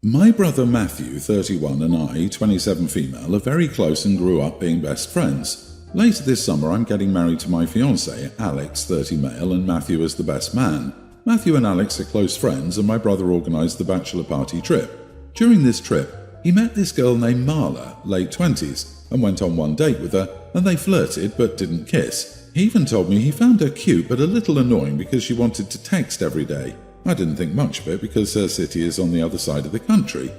My brother Matthew, 31, and I, 27 female, are very close and grew up being best friends. Later this summer I'm getting married to my fiance, Alex, 30 male, and Matthew is the best man. Matthew and Alex are close friends and my brother organised the bachelor party trip. During this trip, he met this girl named Marla, late 20s, and went on one date with her, and they flirted but didn't kiss. He even told me he found her cute but a little annoying because she wanted to text every day. I didn't think much of it because her city is on the other side of the country.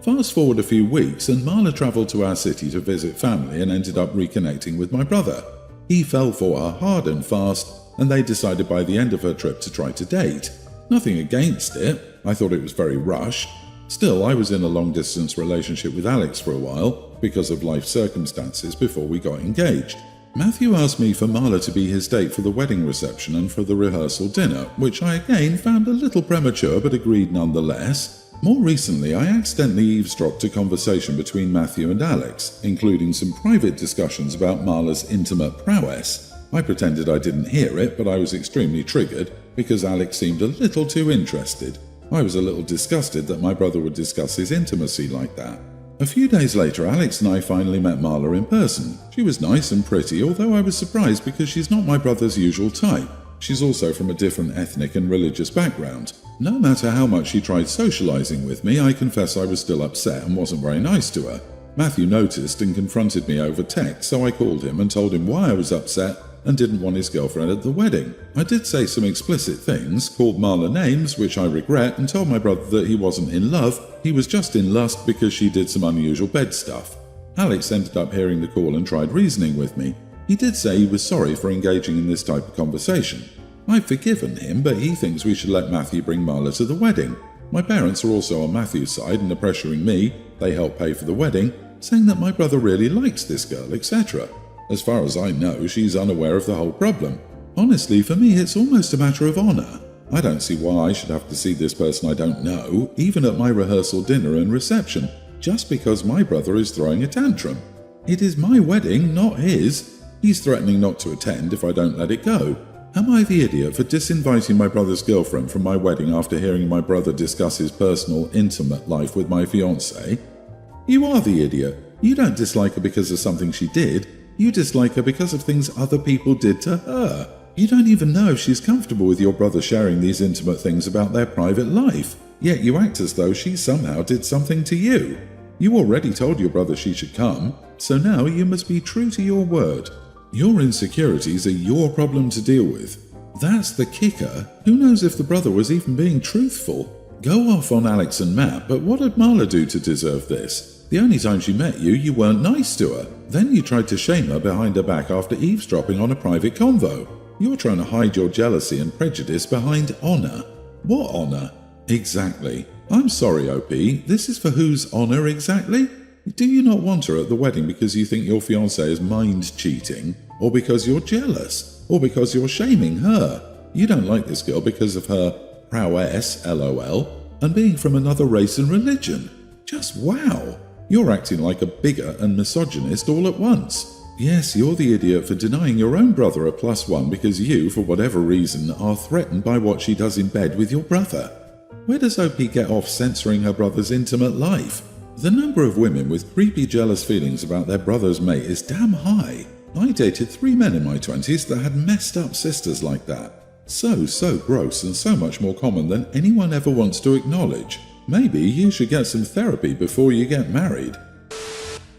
Fast forward a few weeks and Marla travelled to our city to visit family and ended up reconnecting with my brother. He fell for her hard and fast and they decided by the end of her trip to try to date. Nothing against it, I thought it was very rushed. Still, I was in a long-distance relationship with Alex for a while because of life circumstances before we got engaged. Matthew asked me for Marla to be his date for the wedding reception and for the rehearsal dinner, which I again found a little premature but agreed nonetheless. More recently, I accidentally eavesdropped a conversation between Matthew and Alex, including some private discussions about Marla's intimate prowess. I pretended I didn't hear it, but I was extremely triggered because Alex seemed a little too interested. I was a little disgusted that my brother would discuss his intimacy like that. A few days later, Alex and I finally met Marla in person. She was nice and pretty, although I was surprised because she's not my brother's usual type. She's also from a different ethnic and religious background. No matter how much she tried socializing with me, I confess I was still upset and wasn't very nice to her. Matthew noticed and confronted me over text, so I called him and told him why I was upset and didn't want his girlfriend at the wedding. I did say some explicit things, called Marla names, which I regret, and told my brother that he wasn't in love, he was just in lust because she did some unusual bed stuff. Alex ended up hearing the call and tried reasoning with me. He did say he was sorry for engaging in this type of conversation. I've forgiven him, but he thinks we should let Matthew bring Marla to the wedding. My parents are also on Matthew's side and are pressuring me, they help pay for the wedding, saying that my brother really likes this girl, etc. As far as I know, she's unaware of the whole problem. Honestly, for me, it's almost a matter of honor. I don't see why I should have to see this person I don't know, even at my rehearsal dinner and reception, just because my brother is throwing a tantrum. It is my wedding, not his. He's threatening not to attend if I don't let it go. Am I the idiot for disinviting my brother's girlfriend from my wedding after hearing my brother discuss his personal, intimate life with my fiancé? You are the idiot. You don't dislike her because of something she did. You dislike her because of things other people did to her. You don't even know if she's comfortable with your brother sharing these intimate things about their private life. Yet you act as though she somehow did something to you. You already told your brother she should come, so now you must be true to your word. Your insecurities are your problem to deal with. That's the kicker. Who knows if the brother was even being truthful? Go off on Alex and Matt, but what did Marla do to deserve this? The only time she met you, you weren't nice to her. Then you tried to shame her behind her back after eavesdropping on a private convo. You're trying to hide your jealousy and prejudice behind honor. What honor? Exactly. I'm sorry, OP. This is for whose honor exactly? Do you not want her at the wedding because you think your fiancé is mind-cheating? Or because you're jealous? Or because you're shaming her? You don't like this girl because of her prowess, LOL, and being from another race and religion. Just wow! You're acting like a bigot and misogynist all at once. Yes, you're the idiot for denying your own brother a +1 because you, for whatever reason, are threatened by what she does in bed with your brother. Where does OP get off censoring her brother's intimate life? The number of women with creepy jealous feelings about their brother's mate is damn high. I dated 3 men in my 20s that had messed up sisters like that. So gross and so much more common than anyone ever wants to acknowledge. Maybe you should get some therapy before you get married.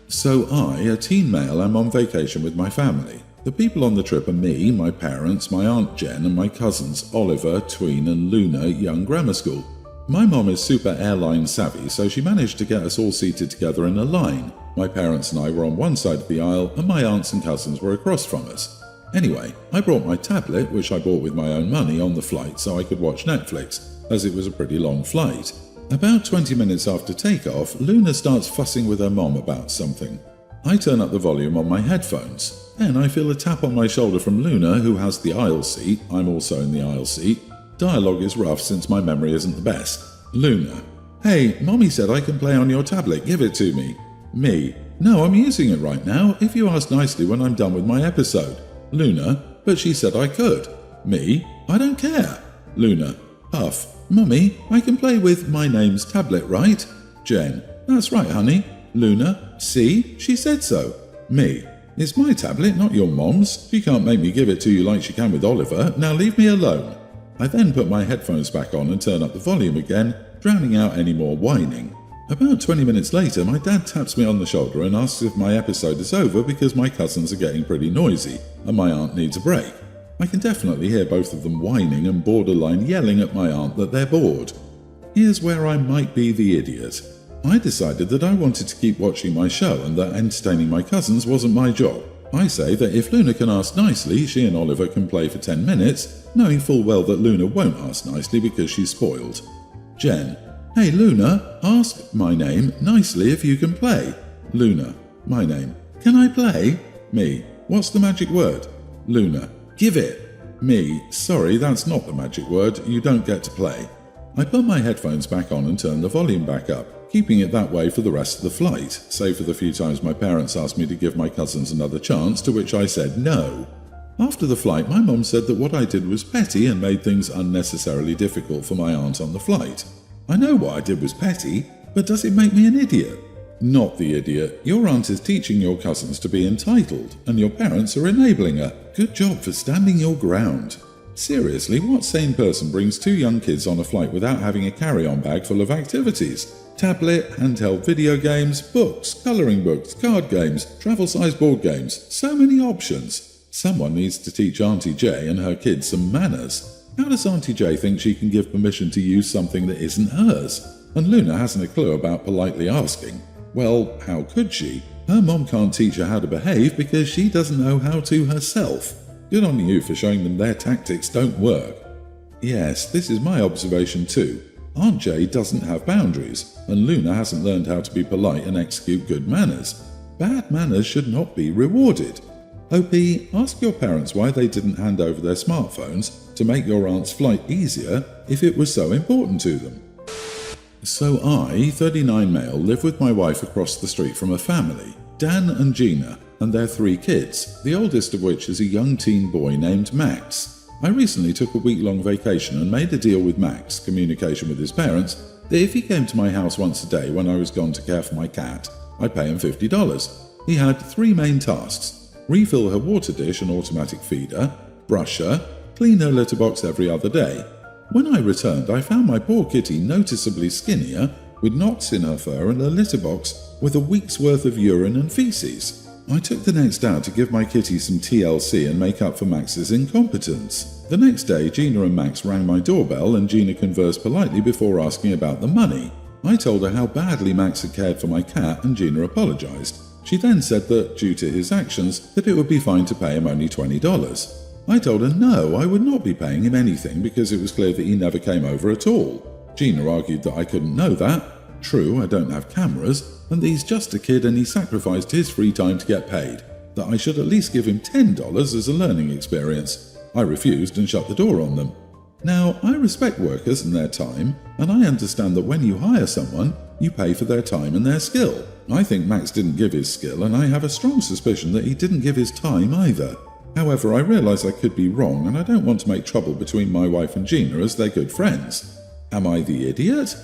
So I, a teen male, am on vacation with my family. The people on the trip are me, my parents, my Aunt Jen and my cousins Oliver, Tween and Luna, young grammar school. My mom is super airline savvy, so she managed to get us all seated together in a line. My parents and I were on one side of the aisle and my aunts and cousins were across from us. Anyway, I brought my tablet, which I bought with my own money, on the flight so I could watch Netflix, as it was a pretty long flight. About 20 minutes after takeoff, Luna starts fussing with her mom about something. I turn up the volume on my headphones. Then I feel a tap on my shoulder from Luna, who has the aisle seat. I'm also in the aisle seat. Dialogue is rough since my memory isn't the best. Luna: "Hey, Mommy said I can play on your tablet, give it to me." Me: "No, I'm using it right now, if you ask nicely when I'm done with my episode." Luna: "But she said I could." Me: "I don't care." Luna: "Huff: Mummy, I can play with my name's tablet, right?" Jen. That's right, honey. Luna. See? She said so. Me. It's my tablet, not your mom's. She can't make me give it to you like she can with Oliver. Now leave me alone. I then put my headphones back on and turn up the volume again, drowning out any more whining. About 20 minutes later, my dad taps me on the shoulder and asks if my episode is over because my cousins are getting pretty noisy and my aunt needs a break. I can definitely hear both of them whining and borderline yelling at my aunt that they're bored. Here's where I might be the idiot. I decided that I wanted to keep watching my show and that entertaining my cousins wasn't my job. I say that if Luna can ask nicely, she and Oliver can play for 10 minutes, knowing full well that Luna won't ask nicely because she's spoiled. Jen. Hey Luna, ask my name nicely if you can play. Luna. My name. Can I play? Me. What's the magic word? Luna. Give it. Me. Sorry, that's not the magic word. You don't get to play. I put my headphones back on and turned the volume back up, keeping it that way for the rest of the flight, save for the few times my parents asked me to give my cousins another chance, to which I said no. After the flight, my mum said that what I did was petty and made things unnecessarily difficult for my aunt on the flight. I know what I did was petty, but does it make me an idiot? Not the idiot. Your aunt is teaching your cousins to be entitled, and your parents are enabling her. Good job for standing your ground. Seriously, what sane person brings 2 young kids on a flight without having a carry-on bag full of activities? Tablet, handheld video games, books, colouring books, card games, travel-size board games. So many options. Someone needs to teach Auntie J and her kids some manners. How does Auntie J think she can give permission to use something that isn't hers? And Luna hasn't a clue about politely asking. Well, how could she? Her mom can't teach her how to behave because she doesn't know how to herself. Good on you for showing them their tactics don't work. Yes, this is my observation too. Aunt J doesn't have boundaries, and Luna hasn't learned how to be polite and execute good manners. Bad manners should not be rewarded. OP, ask your parents why they didn't hand over their smartphones to make your aunt's flight easier if it was so important to them. So I, 39 male, live with my wife across the street from a family, Dan and Gina, and their 3 kids, the oldest of which is a young teen boy named Max. I recently took a week-long vacation and made a deal with Max, communication with his parents, that if he came to my house once a day when I was gone to care for my cat, I'd pay him $50. He had 3 main tasks: refill her water dish and automatic feeder, brush her, clean her litter box every other day. When I returned, I found my poor kitty noticeably skinnier, with knots in her fur and a litter box with a week's worth of urine and feces. I took the next hour to give my kitty some TLC and make up for Max's incompetence. The next day, Gina and Max rang my doorbell and Gina conversed politely before asking about the money. I told her how badly Max had cared for my cat and Gina apologized. She then said that, due to his actions, that it would be fine to pay him only $20. I told her no, I would not be paying him anything because it was clear that he never came over at all. Gina argued that I couldn't know that. True, I don't have cameras, and that he's just a kid and he sacrificed his free time to get paid. That I should at least give him $10 as a learning experience. I refused and shut the door on them. Now, I respect workers and their time, and I understand that when you hire someone, you pay for their time and their skill. I think Max didn't give his skill, and I have a strong suspicion that he didn't give his time either. However, I realise I could be wrong, and I don't want to make trouble between my wife and Gina as they're good friends. Am I the idiot?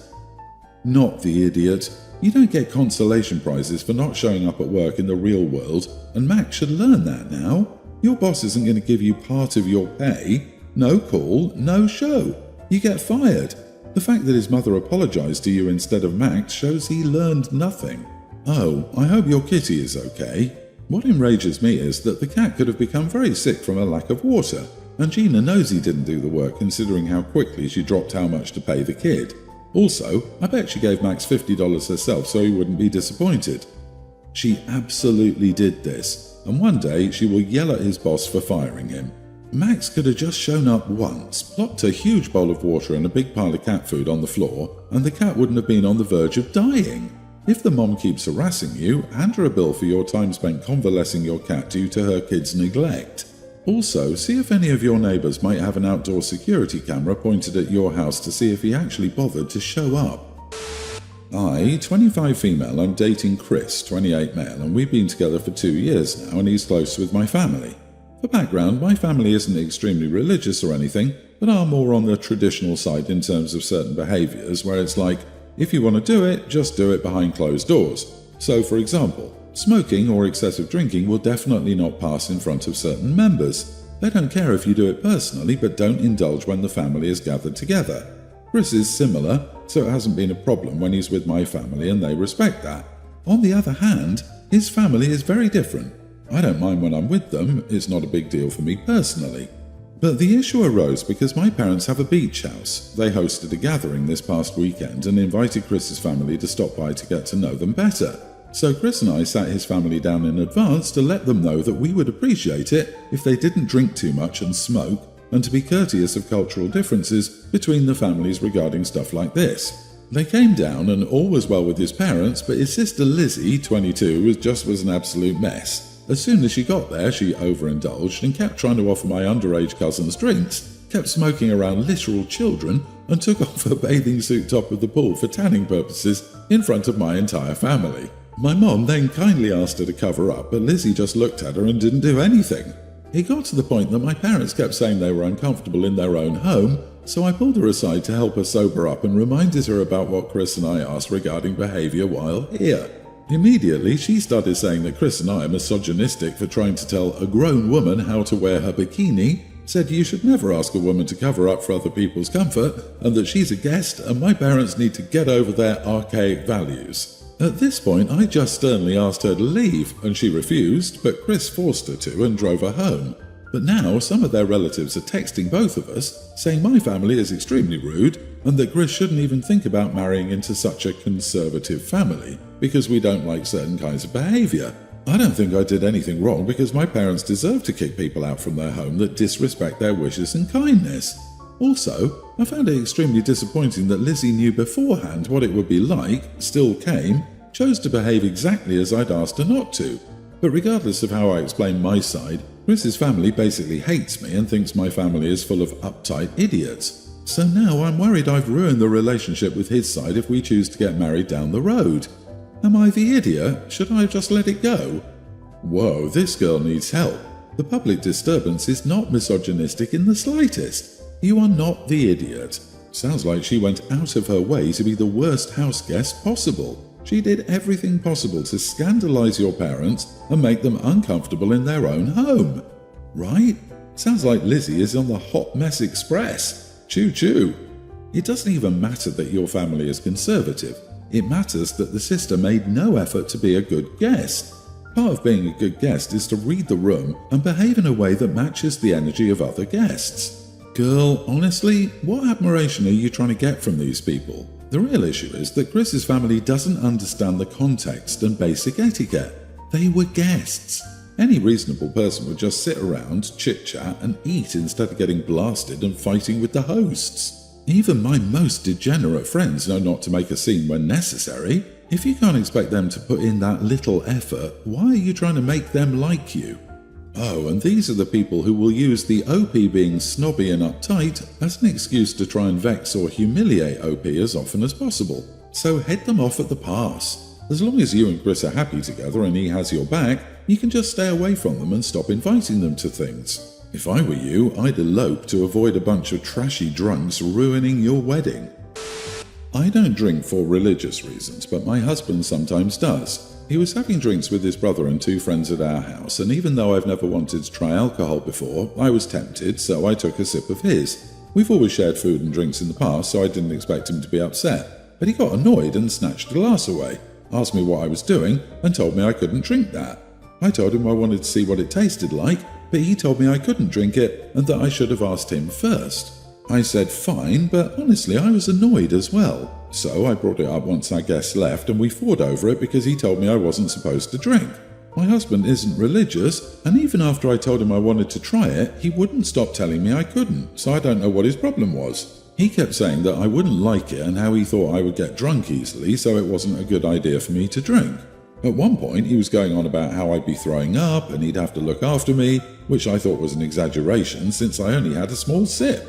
Not the idiot. You don't get consolation prizes for not showing up at work in the real world, and Max should learn that now. Your boss isn't going to give you part of your pay. No call, no show. You get fired. The fact that his mother apologised to you instead of Max shows he learned nothing. Oh, I hope your kitty is okay. What enrages me is that the cat could have become very sick from a lack of water, and Gina knows he didn't do the work considering how quickly she dropped how much to pay the kid. Also, I bet she gave Max $50 herself so he wouldn't be disappointed. She absolutely did this, and one day she will yell at his boss for firing him. Max could have just shown up once, plopped a huge bowl of water and a big pile of cat food on the floor, and the cat wouldn't have been on the verge of dying. If the mom keeps harassing you, hand her a bill for your time spent convalescing your cat due to her kid's neglect. Also, see if any of your neighbours might have an outdoor security camera pointed at your house to see if he actually bothered to show up. I, 25 female, I'm dating Chris, 28 male, and we've been together for 2 years now and he's close with my family. For background, my family isn't extremely religious or anything, but are more on the traditional side in terms of certain behaviours where it's like, If you want to do it, just do it behind closed doors. So, for example, smoking or excessive drinking will definitely not pass in front of certain members. They don't care if you do it personally, but don't indulge when the family is gathered together. Chris is similar, so it hasn't been a problem when he's with my family and they respect that. On the other hand, his family is very different. I don't mind when I'm with them, it's not a big deal for me personally. But the issue arose because my parents have a beach house. They hosted a gathering this past weekend and invited Chris's family to stop by to get to know them better. So Chris and I sat his family down in advance to let them know that we would appreciate it if they didn't drink too much and smoke, and to be courteous of cultural differences between the families regarding stuff like this. They came down and all was well with his parents, but his sister Lizzie, 22, was an absolute mess. As soon as she got there, she overindulged and kept trying to offer my underage cousins drinks, kept smoking around literal children, and took off her bathing suit top of the pool for tanning purposes in front of my entire family. My mom then kindly asked her to cover up, but Lizzie just looked at her and didn't do anything. It got to the point that my parents kept saying they were uncomfortable in their own home, so I pulled her aside to help her sober up and reminded her about what Chris and I asked regarding behaviour while here. Immediately, she started saying that Chris and I are misogynistic for trying to tell a grown woman how to wear her bikini, said you should never ask a woman to cover up for other people's comfort, and that she's a guest and my parents need to get over their archaic values. At this point, I just sternly asked her to leave, and she refused, but Chris forced her to and drove her home. But now, some of their relatives are texting both of us, saying my family is extremely rude, and that Chris shouldn't even think about marrying into such a conservative family, because we don't like certain kinds of behaviour. I don't think I did anything wrong because my parents deserve to kick people out from their home that disrespect their wishes and kindness. Also, I found it extremely disappointing that Lizzie knew beforehand what it would be like, still came, chose to behave exactly as I'd asked her not to. But regardless of how I explain my side, Chris's family basically hates me and thinks my family is full of uptight idiots. So now I'm worried I've ruined the relationship with his side if we choose to get married down the road. Am I the idiot? Should I just let it go? Whoa, this girl needs help. The public disturbance is not misogynistic in the slightest. You are not the idiot. Sounds like she went out of her way to be the worst house guest possible. She did everything possible to scandalize your parents and make them uncomfortable in their own home. Right? Sounds like Lizzie is on the Hot Mess Express. Choo-choo. It doesn't even matter that your family is conservative. It matters that the sister made no effort to be a good guest. Part of being a good guest is to read the room and behave in a way that matches the energy of other guests. Girl, honestly, what admiration are you trying to get from these people? The real issue is that Chris's family doesn't understand the context and basic etiquette. They were guests. Any reasonable person would just sit around, chit-chat and eat instead of getting blasted and fighting with the hosts. Even my most degenerate friends know not to make a scene when necessary. If you can't expect them to put in that little effort, why are you trying to make them like you? Oh, and these are the people who will use the OP being snobby and uptight as an excuse to try and vex or humiliate OP as often as possible. So head them off at the pass. As long as you and Chris are happy together and he has your back, you can just stay away from them and stop inviting them to things. If I were you, I'd elope to avoid a bunch of trashy drunks ruining your wedding. I don't drink for religious reasons, but my husband sometimes does. He was having drinks with his brother and two friends at our house, and even though I've never wanted to try alcohol before, I was tempted, so I took a sip of his. We've always shared food and drinks in the past, so I didn't expect him to be upset. But he got annoyed and snatched a glass away, asked me what I was doing, and told me I couldn't drink that. I told him I wanted to see what it tasted like, but he told me I couldn't drink it and that I should have asked him first. I said fine, but honestly I was annoyed as well. So I brought it up once our guests left and we fought over it because he told me I wasn't supposed to drink. My husband isn't religious, and even after I told him I wanted to try it, he wouldn't stop telling me I couldn't, so I don't know what his problem was. He kept saying that I wouldn't like it and how he thought I would get drunk easily, so it wasn't a good idea for me to drink. At one point, he was going on about how I'd be throwing up and he'd have to look after me, which I thought was an exaggeration since I only had a small sip.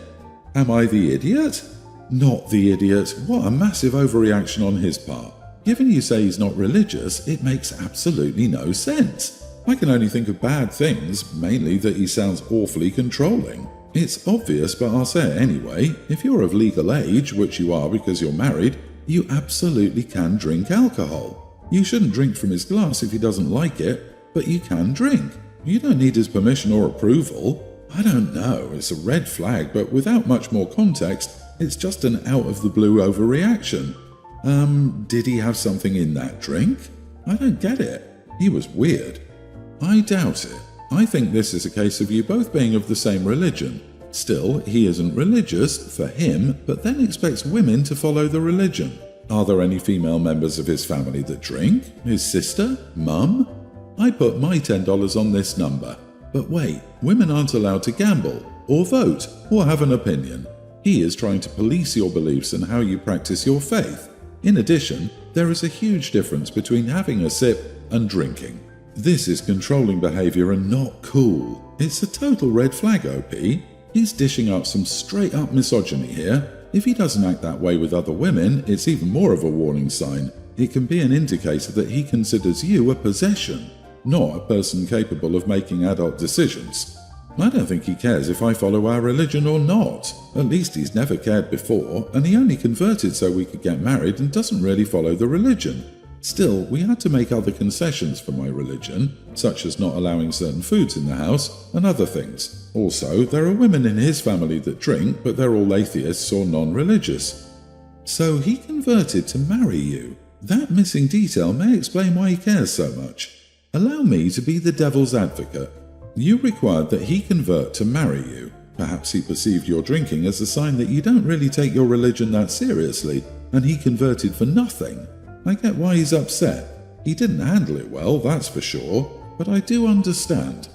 Am I the idiot? Not the idiot. What a massive overreaction on his part. Given you say he's not religious, it makes absolutely no sense. I can only think of bad things, mainly that he sounds awfully controlling. It's obvious, but I'll say it anyway. If you're of legal age, which you are because you're married, You absolutely can drink alcohol. You shouldn't drink from his glass if he doesn't like it, but you can drink. You don't need his permission or approval. I don't know, it's a red flag, but without much more context, it's just an out-of-the-blue overreaction. Did he have something in that drink? I don't get it. He was weird. I doubt it. I think this is a case of you both being of the same religion. Still, he isn't religious, for him, but then expects women to follow the religion. Are there any female members of his family that drink? His sister? Mum? I put my $10 on this number. But wait, women aren't allowed to gamble, or vote, or have an opinion. He is trying to police your beliefs and how you practice your faith. In addition, there is a huge difference between having a sip and drinking. This is controlling behavior and not cool. It's a total red flag, OP. He's dishing up some straight-up misogyny here. If he doesn't act that way with other women, it's even more of a warning sign. It can be an indicator that he considers you a possession, not a person capable of making adult decisions. I don't think he cares if I follow our religion or not. At least he's never cared before, and he only converted so we could get married and doesn't really follow the religion. Still, we had to make other concessions for my religion, such as not allowing certain foods in the house and other things. Also, there are women in his family that drink, but they're all atheists or non-religious. So he converted to marry you. That missing detail may explain why he cares so much. Allow me to be the devil's advocate. You required that he convert to marry you. Perhaps he perceived your drinking as a sign that you don't really take your religion that seriously, and he converted for nothing. I get why he's upset. He didn't handle it well, that's for sure, but I do understand.